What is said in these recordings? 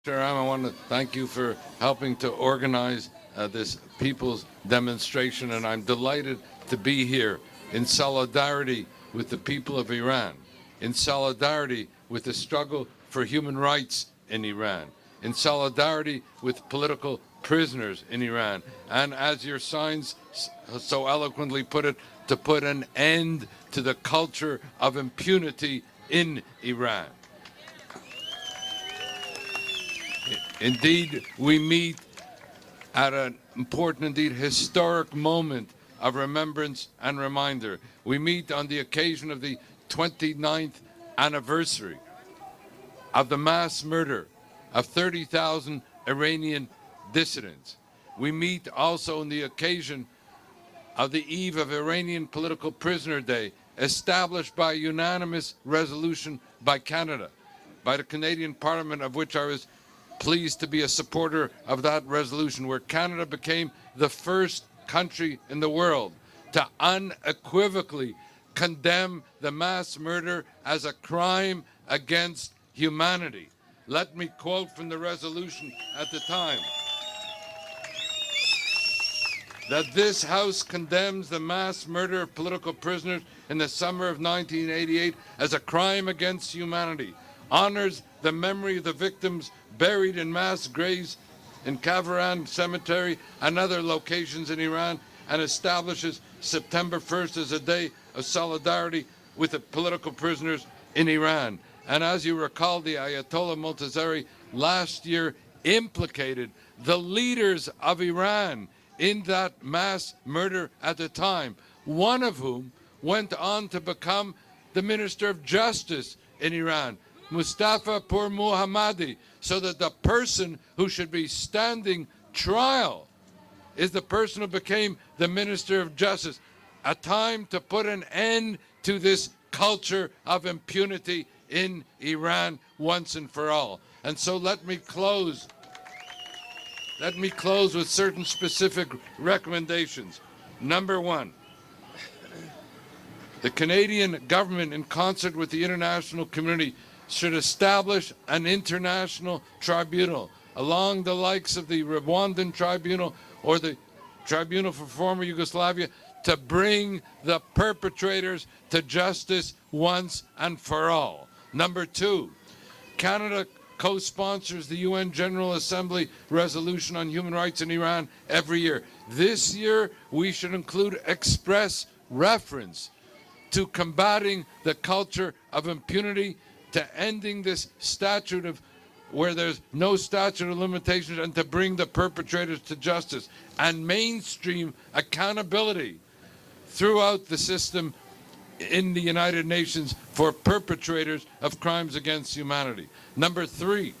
I want to thank you for helping to organize this people's demonstration, and I'm delighted to be here in solidarity with the people of Iran, in solidarity with the struggle for human rights in Iran, in solidarity with political prisoners in Iran, and as your signs so eloquently put it, to put an end to the culture of impunity in Iran. Indeed, we meet at an important, indeed historic moment of remembrance and reminder. We meet on the occasion of the 29th anniversary of the mass murder of 30,000 Iranian dissidents. We meet also on the occasion of the eve of Iranian Political Prisoner Day, established by unanimous resolution by Canada, by the Canadian Parliament, of which I was pleased to be a supporter of that resolution, where Canada became the first country in the world to unequivocally condemn the mass murder as a crime against humanity. Let me quote from the resolution at the time: that this House condemns the mass murder of political prisoners in the summer of 1988 as a crime against humanity, honors the memory of the victims buried in mass graves in Kavaran Cemetery and other locations in Iran, and establishes September 1st as a day of solidarity with the political prisoners in Iran. And as you recall, the Ayatollah Montazeri last year implicated the leaders of Iran in that mass murder at the time, one of whom went on to become the Minister of Justice in Iran, Mustafa Pur Muhammadi, so that the person who should be standing trial is the person who became the Minister of Justice. A time to put an end to this culture of impunity in Iran once and for all. And so let me close with certain specific recommendations. Number one, the Canadian government, in concert with the international community, should establish an international tribunal along the likes of the Rwandan Tribunal or the Tribunal for Former Yugoslavia to bring the perpetrators to justice once and for all. Number two, Canada co-sponsors the UN General Assembly resolution on human rights in Iran every year. This year, we should include express reference to combating the culture of impunity, to ending this statute of where there's no statute of limitations, and to bring the perpetrators to justice, and mainstream accountability throughout the system in the United Nations for perpetrators of crimes against humanity. Number three,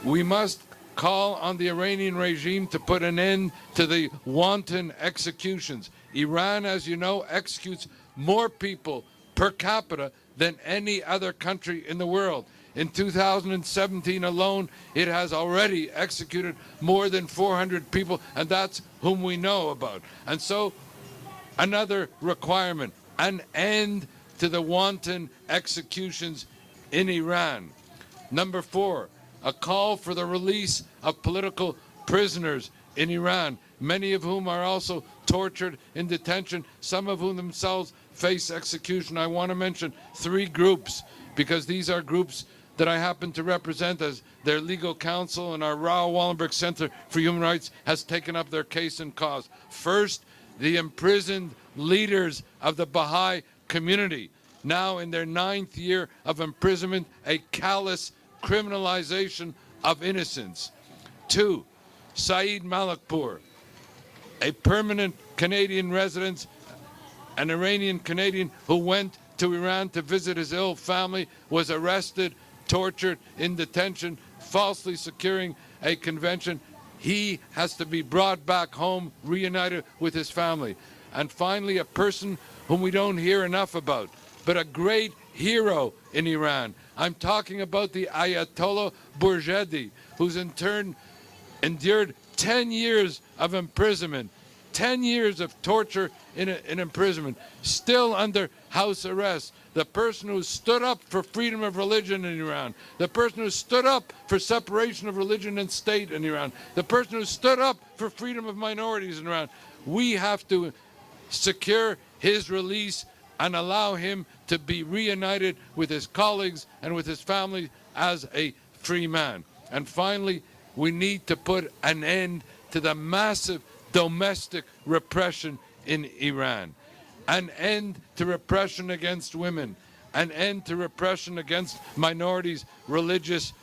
we must call on the Iranian regime to put an end to the wanton executions. Iran, as you know, executes more people per capita than any other country in the world. In 2017 alone, it has already executed more than 400 people, and that's whom we know about. And so, another requirement: an end to the wanton executions in Iran. Number four, a call for the release of political prisoners in Iran, many of whom are also tortured in detention, some of whom themselves face execution. I want to mention three groups, because these are groups that I happen to represent as their legal counsel, and our Raoul Wallenberg Center for Human Rights has taken up their case and cause. First, the imprisoned leaders of the Baha'i community, now in their 9th year of imprisonment, a callous criminalization of innocence. Two, Saeed Malikpour, a permanent Canadian resident, an Iranian Canadian who went to Iran to visit his ill family, was arrested, tortured, in detention, falsely securing a convention. He has to be brought back home, reunited with his family. And finally, a person whom we don't hear enough about, but a great hero in Iran. I'm talking about the Ayatollah Bourjedi, who's in turn endured 10 years of imprisonment. 10 years of torture in imprisonment, still under house arrest. The person who stood up for freedom of religion in Iran, the person who stood up for separation of religion and state in Iran, the person who stood up for freedom of minorities in Iran. We have to secure his release and allow him to be reunited with his colleagues and with his family as a free man. And finally, we need to put an end to the massive domestic repression in Iran, an end to repression against women, an end to repression against minorities, religious,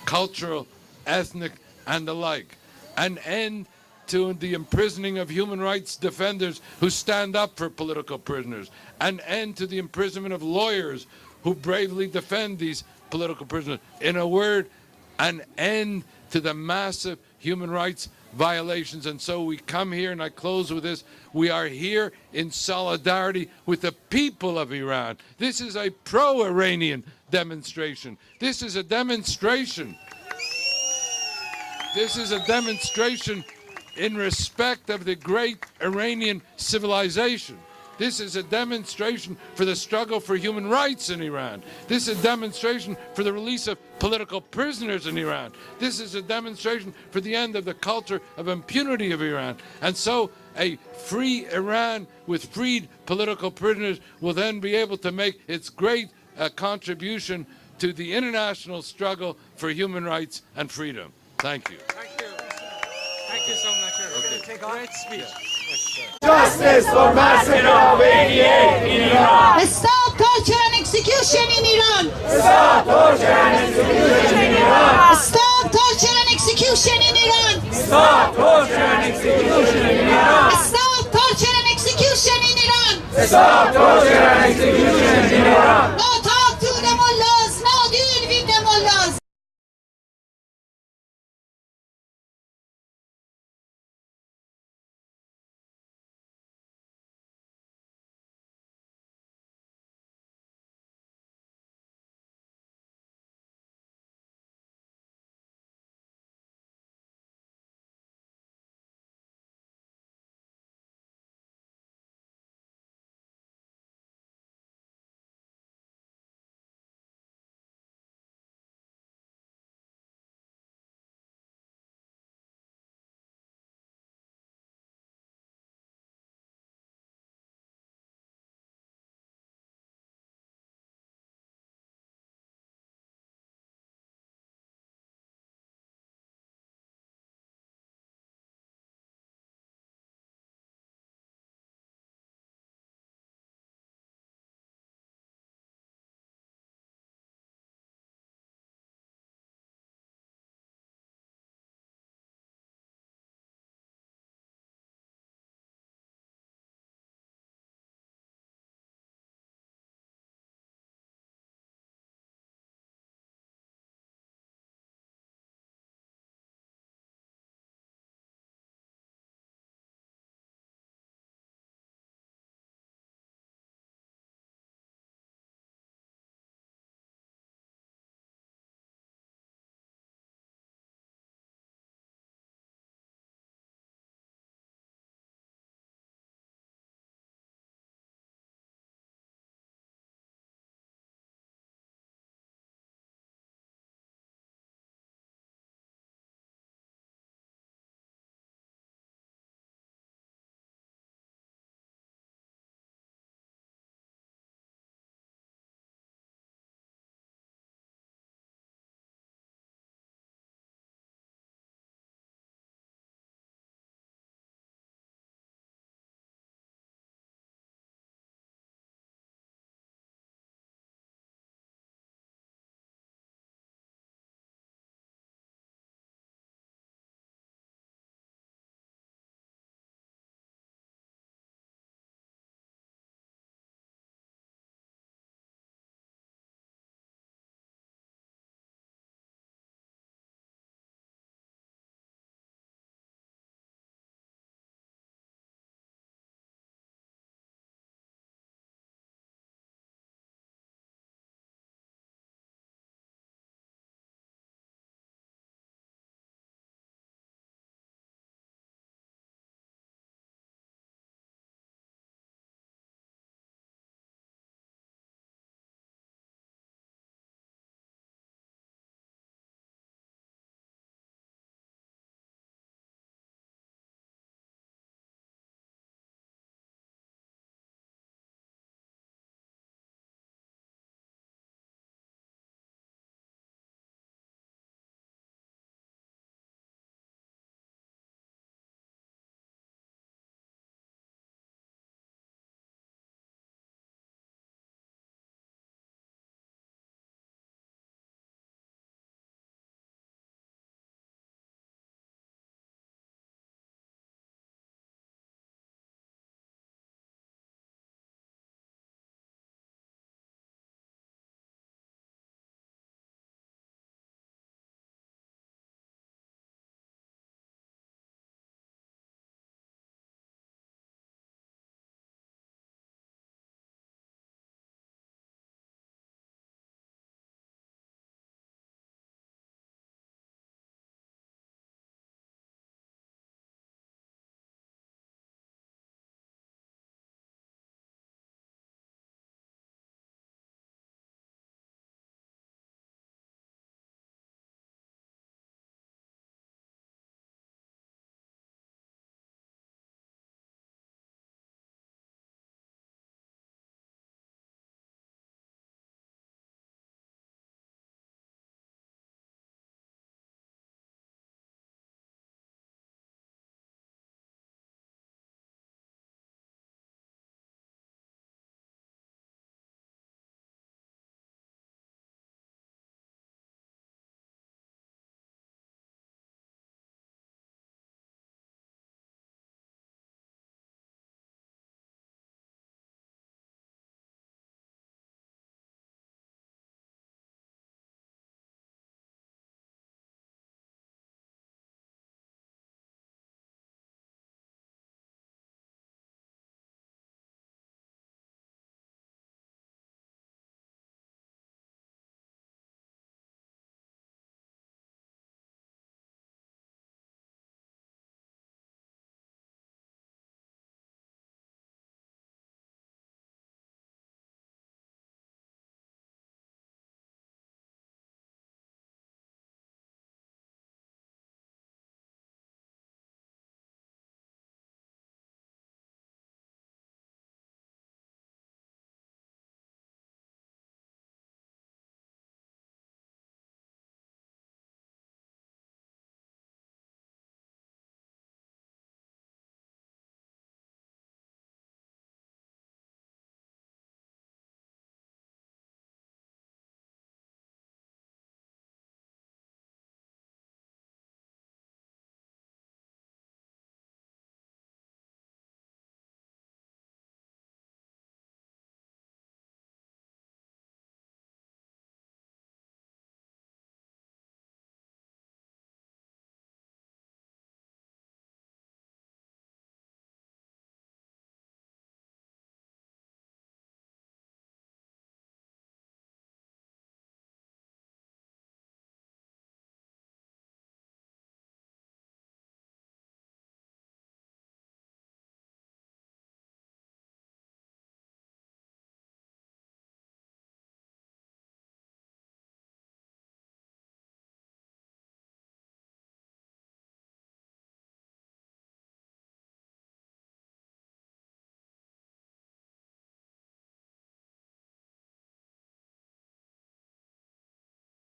cultural, ethnic, and the like, an end to the imprisoning of human rights defenders who stand up for political prisoners, an end to the imprisonment of lawyers who bravely defend these political prisoners. In a word, an end to the massive human rights violations. And so we come here, and I close with this, we are here in solidarity with the people of Iran. This is a pro-Iranian demonstration. This is a demonstration. This is a demonstration in respect of the great Iranian civilization. This is a demonstration for the struggle for human rights in Iran. This is a demonstration for the release of political prisoners in Iran. This is a demonstration for the end of the culture of impunity of Iran. And so a free Iran with freed political prisoners will then be able to make its great contribution to the international struggle for human rights and freedom. Thank you. Thank you. Thank you so much. Okay. Great speech. Justice for massacre of 88 in Iran. Stop torture and execution in Iran. Stop torture and execution in Iran. Stop torture and execution in Iran. Stop torture and execution in Iran. Stop torture and execution in Iran. Stop torture and execution in Iran.